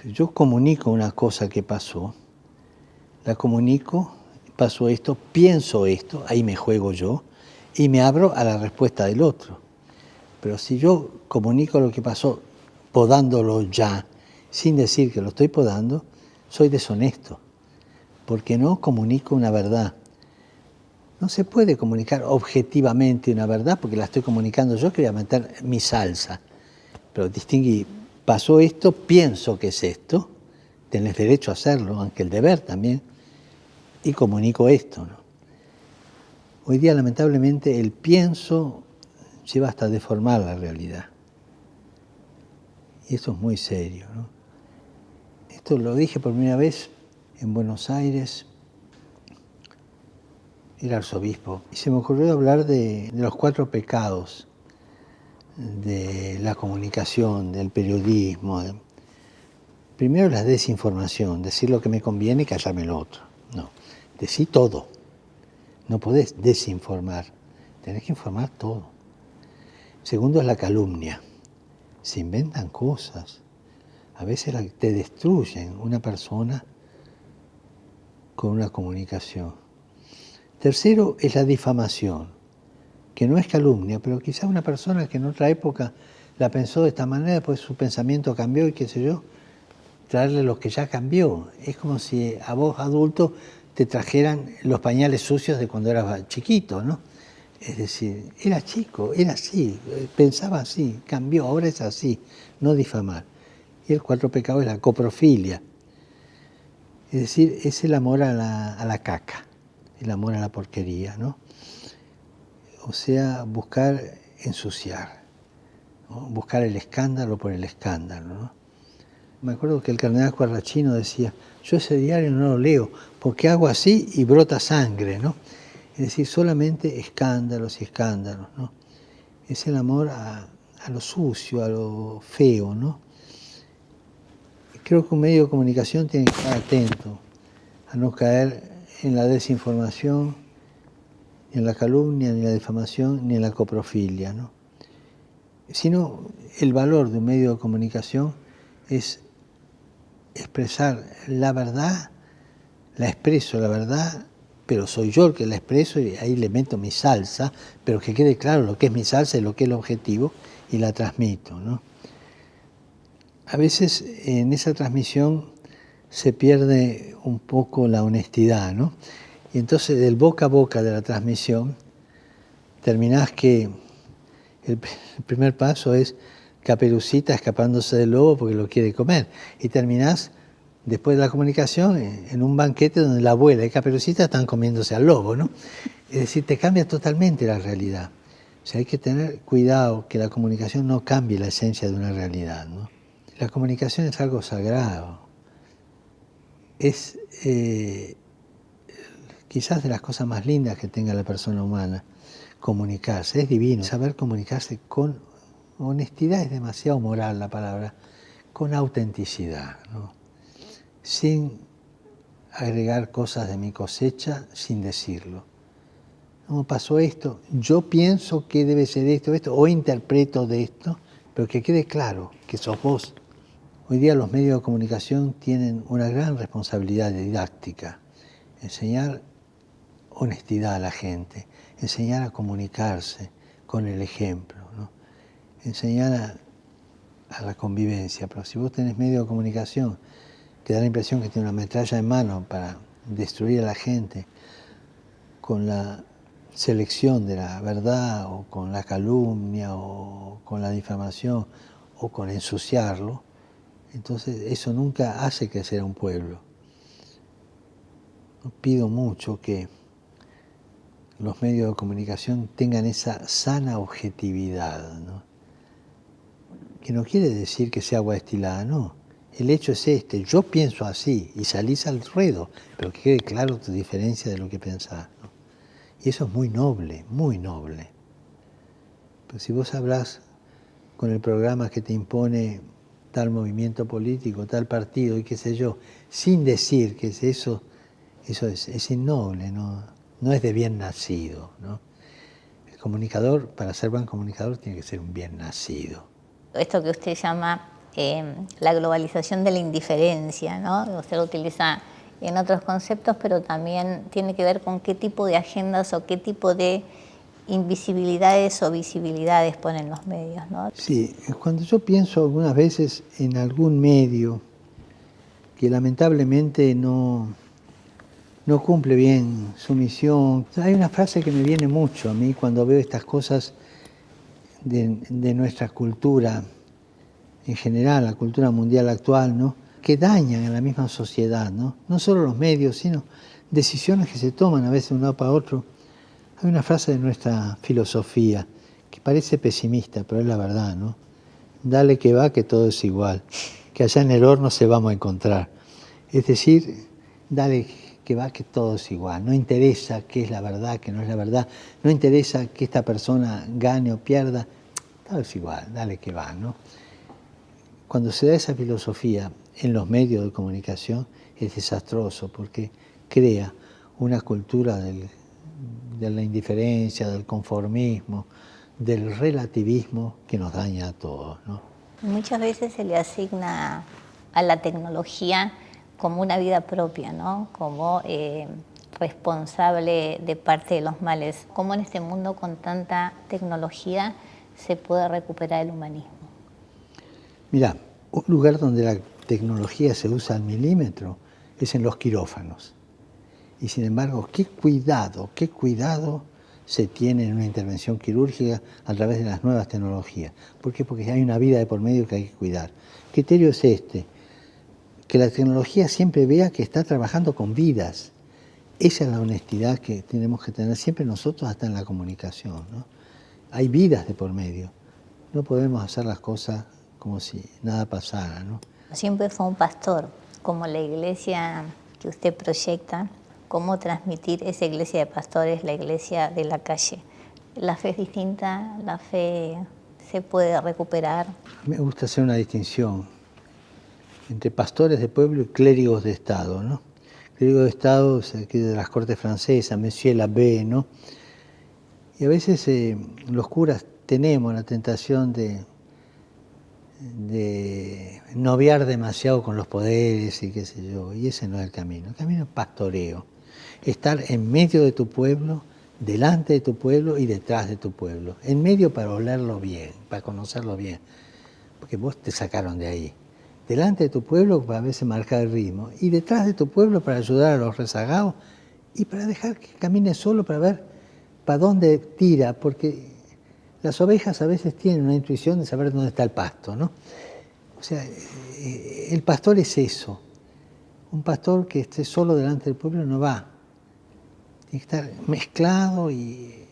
Si yo comunico una cosa que pasó, la comunico, pasó esto, pienso esto, ahí me juego yo y me abro a la respuesta del otro. Pero si yo comunico lo que pasó podándolo ya, sin decir que lo estoy podando, soy deshonesto, porque no comunico una verdad. No se puede comunicar objetivamente una verdad porque la estoy comunicando yo, que voy a meter mi salsa. Pero distinguí, pasó esto, pienso que es esto, tenés derecho a hacerlo, aunque el deber también, y comunico esto, ¿no? Hoy día, lamentablemente, el pienso lleva hasta a deformar la realidad. Y esto es muy serio, ¿no? Esto lo dije por primera vez en Buenos Aires, era arzobispo, y se me ocurrió hablar de los 4 pecados de la comunicación, del periodismo. Primero, la desinformación, decir lo que me conviene y callarme lo otro. No, decí todo. No podés desinformar, tenés que informar todo. Segundo es la calumnia. Se inventan cosas. A veces te destruyen una persona con una comunicación. Tercero es la difamación, que no es calumnia, pero quizá una persona que en otra época la pensó de esta manera, después su pensamiento cambió y qué sé yo, traerle lo que ya cambió. Es como si a vos, adulto, te trajeran los pañales sucios de cuando eras chiquito, ¿no? Es decir, era chico, era así, pensaba así, cambió, ahora es así, no difamar. Y el 4 pecado es la coprofilia. Es decir, es el amor a la caca, el amor a la porquería, ¿no? O sea, buscar ensuciar, ¿no? Buscar el escándalo por el escándalo, ¿no? Me acuerdo que el cardenal Quarrachino decía, yo ese diario no lo leo, porque hago así y brota sangre, ¿no? Es decir, solamente escándalos y escándalos, ¿no? Es el amor a lo sucio, a lo feo, ¿no? Creo que un medio de comunicación tiene que estar atento a no caer en la desinformación, ni en la calumnia, ni en la difamación, ni en la coprofilia, ¿no? Sino el valor de un medio de comunicación es expresar la verdad, la expreso la verdad, pero soy yo el que la expreso y ahí le meto mi salsa, pero que quede claro lo que es mi salsa y lo que es el objetivo y la transmito, ¿no? A veces en esa transmisión se pierde un poco la honestidad, ¿no? Y entonces del boca a boca de la transmisión terminás que el primer paso es Caperucita escapándose del lobo porque lo quiere comer. Y terminás, después de la comunicación, en un banquete donde la abuela y Caperucita están comiéndose al lobo, ¿no? Es decir, te cambia totalmente la realidad. O sea, hay que tener cuidado que la comunicación no cambie la esencia de una realidad, ¿no? La comunicación es algo sagrado. Es quizás de las cosas más lindas que tenga la persona humana, comunicarse. Es divino. Saber comunicarse con honestidad es demasiado moral la palabra, con autenticidad, ¿no? Sin agregar cosas de mi cosecha, sin decirlo. ¿Cómo pasó esto? Yo pienso que debe ser esto, o interpreto de esto, pero que quede claro que sos vos. Hoy día los medios de comunicación tienen una gran responsabilidad didáctica, enseñar honestidad a la gente, enseñar a comunicarse con el ejemplo, ¿no? Enseñar a la convivencia. Pero si vos tenés medio de comunicación que da la impresión que tiene una metralla en mano para destruir a la gente con la selección de la verdad o con la calumnia o con la difamación o con ensuciarlo, Entonces eso nunca hace crecer a un pueblo. Pido mucho que los medios de comunicación tengan esa sana objetividad, ¿no? Que no quiere decir que sea agua destilada, no. El hecho es este, yo pienso así y salís al ruedo, pero que quede claro tu diferencia de lo que pensás, ¿no? Y eso es muy noble, muy noble. Pero si vos hablás con el programa que te impone tal movimiento político, tal partido y qué sé yo, sin decir que es eso es innoble, no es de bien nacido, ¿no? El comunicador, para ser buen comunicador, tiene que ser un bien nacido. Esto que usted llama la globalización de la indiferencia, ¿no? Usted lo utiliza en otros conceptos, pero también tiene que ver con qué tipo de agendas o qué tipo de invisibilidades o visibilidades ponen los medios, ¿no? Sí, cuando yo pienso algunas veces en algún medio que lamentablemente no cumple bien su misión, hay una frase que me viene mucho a mí cuando veo estas cosas de nuestra cultura en general, la cultura mundial actual, ¿no? Que dañan a la misma sociedad, ¿no? No solo los medios, sino decisiones que se toman a veces de un lado para otro. Hay una frase de nuestra filosofía que parece pesimista, pero es la verdad, ¿no? Dale que va, que todo es igual, que allá en el horno se vamos a encontrar. Es decir, dale que va, que todo es igual. No interesa qué es la verdad, qué no es la verdad. No interesa que esta persona gane o pierda. Todo es igual, dale que va, ¿no? Cuando se da esa filosofía en los medios de comunicación es desastroso porque crea una cultura de la indiferencia, del conformismo, del relativismo que nos daña a todos, ¿no? Muchas veces se le asigna a la tecnología como una vida propia, ¿no? Como responsable de parte de los males. ¿Cómo en este mundo con tanta tecnología se puede recuperar el humanismo? Mirá, un lugar donde la tecnología se usa al milímetro es en los quirófanos. Y sin embargo, qué cuidado se tiene en una intervención quirúrgica a través de las nuevas tecnologías. ¿Por qué? Porque hay una vida de por medio que hay que cuidar. El criterio es este, que la tecnología siempre vea que está trabajando con vidas. Esa es la honestidad que tenemos que tener siempre nosotros hasta en la comunicación, ¿no? Hay vidas de por medio. No podemos hacer las cosas como si nada pasara, ¿no? Siempre fue un pastor, como la iglesia que usted proyecta, cómo transmitir esa iglesia de pastores, la iglesia de la calle. La fe es distinta, la fe se puede recuperar. Me gusta hacer una distinción entre pastores de pueblo y clérigos de Estado, ¿no? Clérigos de Estado aquí de las cortes francesas, Monsieur l'Abbé, ¿no? Y a veces los curas tenemos la tentación de noviar demasiado con los poderes y qué sé yo, y ese no es el camino. El camino es pastoreo, estar en medio de tu pueblo, delante de tu pueblo y detrás de tu pueblo. En medio para olerlo bien, para conocerlo bien, porque vos te sacaron de ahí. Delante de tu pueblo para a veces marcar el ritmo y detrás de tu pueblo para ayudar a los rezagados y para dejar que camine solo para ver para dónde tira, porque las ovejas a veces tienen una intuición de saber dónde está el pasto, ¿no? O sea, el pastor es eso. Un pastor que esté solo delante del pueblo no va. Tiene que estar mezclado y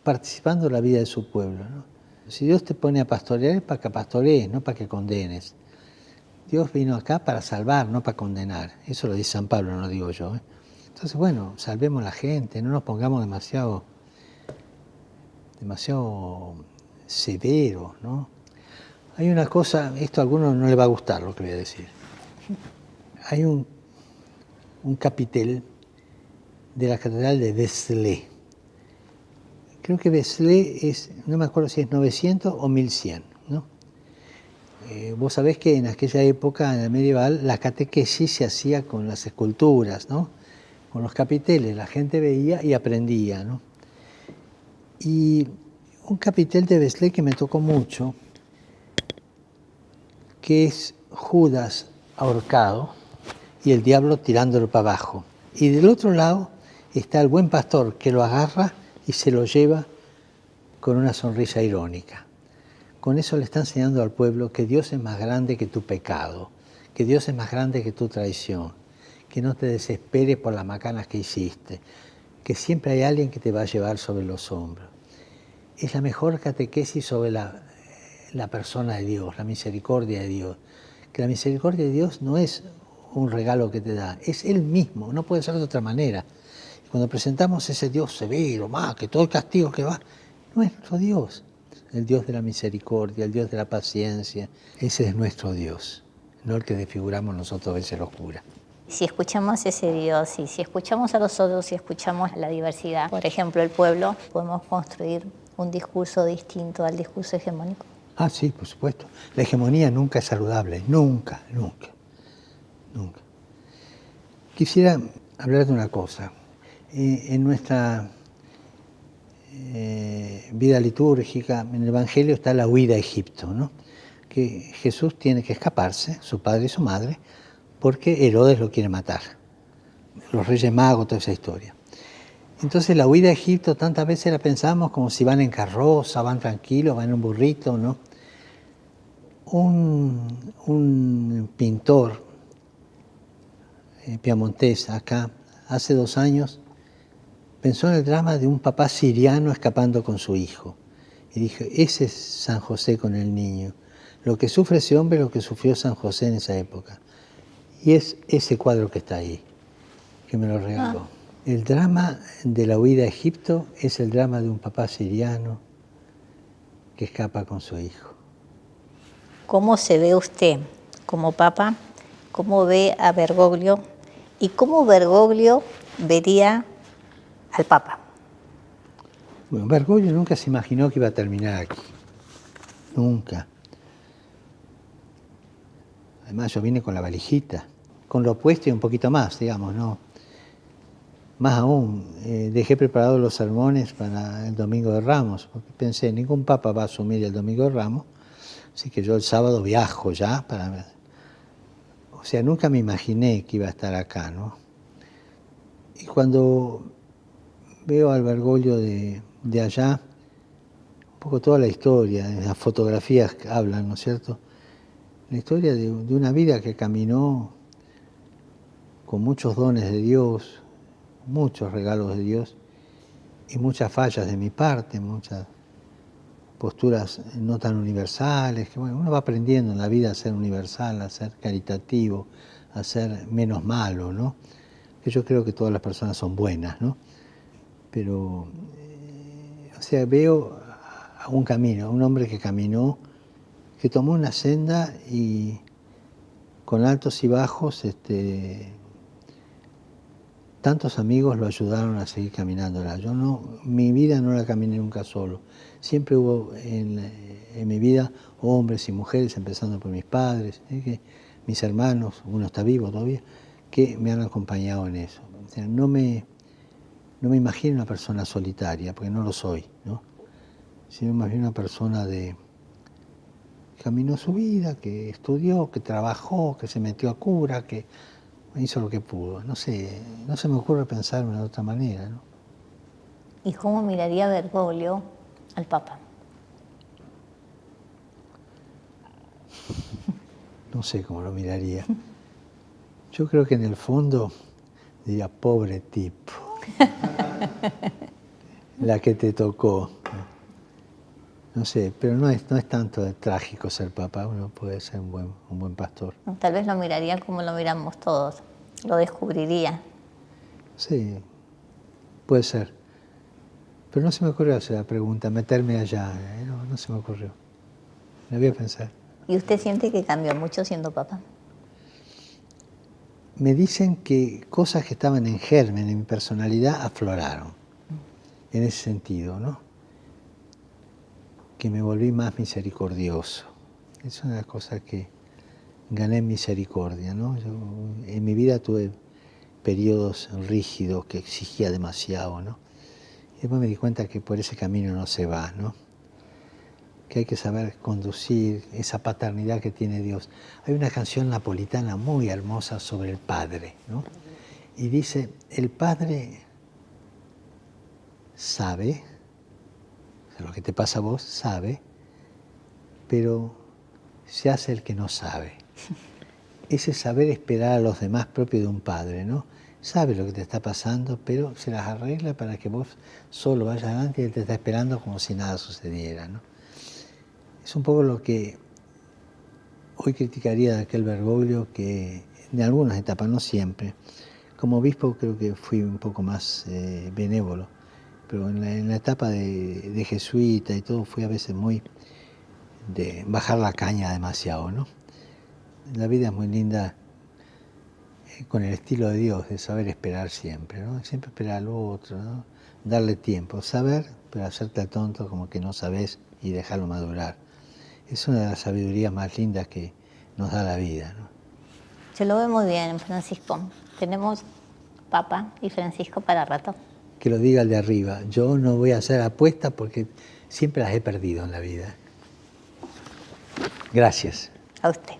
participando de la vida de su pueblo, ¿no? Si Dios te pone a pastorear es para que pastorees, no para que condenes. Dios vino acá para salvar, no para condenar. Eso lo dice San Pablo, no lo digo yo, ¿eh? Entonces, bueno, salvemos a la gente, no nos pongamos demasiado severos, ¿no? Hay una cosa, esto a algunos no les va a gustar lo que voy a decir. Hay un capitel de la catedral de Vézelay. Creo que Vézelay es, no me acuerdo si es 900 o 1100, ¿no? Vos sabés que en aquella época, en el medieval, la catequesis se hacía con las esculturas, ¿no? Con los capiteles, la gente veía y aprendía, ¿no? Y un capitel de Vézelay que me tocó mucho, que es Judas ahorcado y el diablo tirándolo para abajo. Y del otro lado está el buen pastor que lo agarra y se lo lleva con una sonrisa irónica. con eso le está enseñando al pueblo que Dios es más grande que tu pecado, que Dios es más grande que tu traición, que no te desesperes por las macanas que hiciste, que siempre hay alguien que te va a llevar sobre los hombros. Es la mejor catequesis sobre la persona de Dios, la misericordia de Dios. Que la misericordia de Dios no es un regalo que te da, es Él mismo, no puede ser de otra manera. Cuando presentamos ese Dios severo, más que todo el castigo que va, nuestro Dios, el Dios de la misericordia, el Dios de la paciencia, ese es nuestro Dios, no el que desfiguramos nosotros a veces los curas. Si escuchamos ese Dios y si escuchamos a los otros, si escuchamos la diversidad, por ejemplo, el pueblo, podemos construir un discurso distinto al discurso hegemónico. Ah, sí, por supuesto. La hegemonía nunca es saludable, nunca, nunca, nunca. Quisiera hablar de una cosa. En nuestra vida litúrgica, en el Evangelio está la huida a Egipto, ¿no? Que Jesús tiene que escaparse, su padre y su madre, porque Herodes lo quiere matar. Los Reyes Magos, toda esa historia. Entonces la huida a Egipto tantas veces la pensamos como si van en carroza, van tranquilos, van en un burrito, ¿no? Un pintor piamontés acá, hace 2 años, pensó en el drama de un papá siriano escapando con su hijo. Y dijo, ese es San José con el niño. Lo que sufre ese hombre es lo que sufrió San José en esa época. Y es ese cuadro que está ahí, que me lo regaló. El drama de la huida a Egipto es el drama de un papá siriano que escapa con su hijo. ¿Cómo se ve usted como papa? ¿Cómo ve a Bergoglio? ¿Y cómo Bergoglio vería al papa? Bueno, Bergoglio nunca se imaginó que iba a terminar aquí. Nunca. Además, yo vine con la valijita, con lo opuesto y un poquito más, digamos, ¿no? Más aún, dejé preparados los sermones para el Domingo de Ramos, porque pensé, ningún papa va a asumir el Domingo de Ramos, así que yo el sábado viajo ya para... O sea, nunca me imaginé que iba a estar acá, ¿no? Y cuando veo al Bergoglio de allá, un poco toda la historia, las fotografías que hablan, ¿no es cierto? La historia de una vida que caminó con muchos dones de Dios, muchos regalos de Dios y muchas fallas de mi parte, muchas posturas no tan universales, que bueno, uno va aprendiendo en la vida a ser universal, a ser caritativo, a ser menos malo, ¿no? Que yo creo que todas las personas son buenas, ¿no? Pero, o sea, veo a un camino, a un hombre que caminó, que tomó una senda y con altos y bajos, tantos amigos lo ayudaron a seguir caminándola. Yo no, mi vida no la caminé nunca solo. Siempre hubo en mi vida hombres y mujeres, empezando por mis padres, mis hermanos, uno está vivo todavía, que me han acompañado en eso. O sea, no me imagino una persona solitaria, porque no lo soy, ¿no? Sino más bien una persona que caminó su vida, que estudió, que trabajó, que se metió a cura, que hizo lo que pudo. No sé, no se me ocurre pensarme de otra manera, ¿no? ¿Y cómo miraría Bergoglio al papa? No sé cómo lo miraría. Yo creo que en el fondo diría, pobre tipo, la que te tocó. No sé, pero no es tanto trágico ser papa, uno puede ser un buen pastor. Tal vez lo miraría como lo miramos todos, lo descubriría. Sí, puede ser. Pero no se me ocurrió hacer la pregunta, meterme allá, no se me ocurrió. Me voy a pensar. ¿Y usted siente que cambió mucho siendo papa? Me dicen que cosas que estaban en germen en mi personalidad afloraron, en ese sentido, ¿no? Que me volví más misericordioso. Es una cosa que gané misericordia, ¿no? Yo, en mi vida tuve periodos rígidos que exigía demasiado, ¿no? Y después me di cuenta que por ese camino no se va, ¿no? Que hay que saber conducir esa paternidad que tiene Dios. Hay una canción napolitana muy hermosa sobre el Padre, ¿no? Y dice, el Padre sabe, o sea, lo que te pasa a vos, sabe pero se hace el que no sabe. Ese saber esperar a los demás propio de un padre, ¿no? Sabe lo que te está pasando, pero se las arregla para que vos solo vayas adelante y él te está esperando como si nada sucediera, ¿no? Es un poco lo que hoy criticaría de aquel Bergoglio, que en algunas etapas, no siempre. Como obispo creo que fui un poco más benévolo, pero en la etapa de jesuita y todo fui a veces muy de bajar la caña demasiado, ¿no? La vida es muy linda con el estilo de Dios, de saber esperar siempre, ¿no? Siempre esperar al otro, ¿no? Darle tiempo, saber, pero hacerte tonto como que no sabes y dejarlo madurar. Es una de las sabidurías más lindas que nos da la vida, ¿no? Se lo ve muy bien, Francisco. Tenemos Papa y Francisco para rato. Que lo diga el de arriba. Yo no voy a hacer apuestas porque siempre las he perdido en la vida. Gracias. A usted.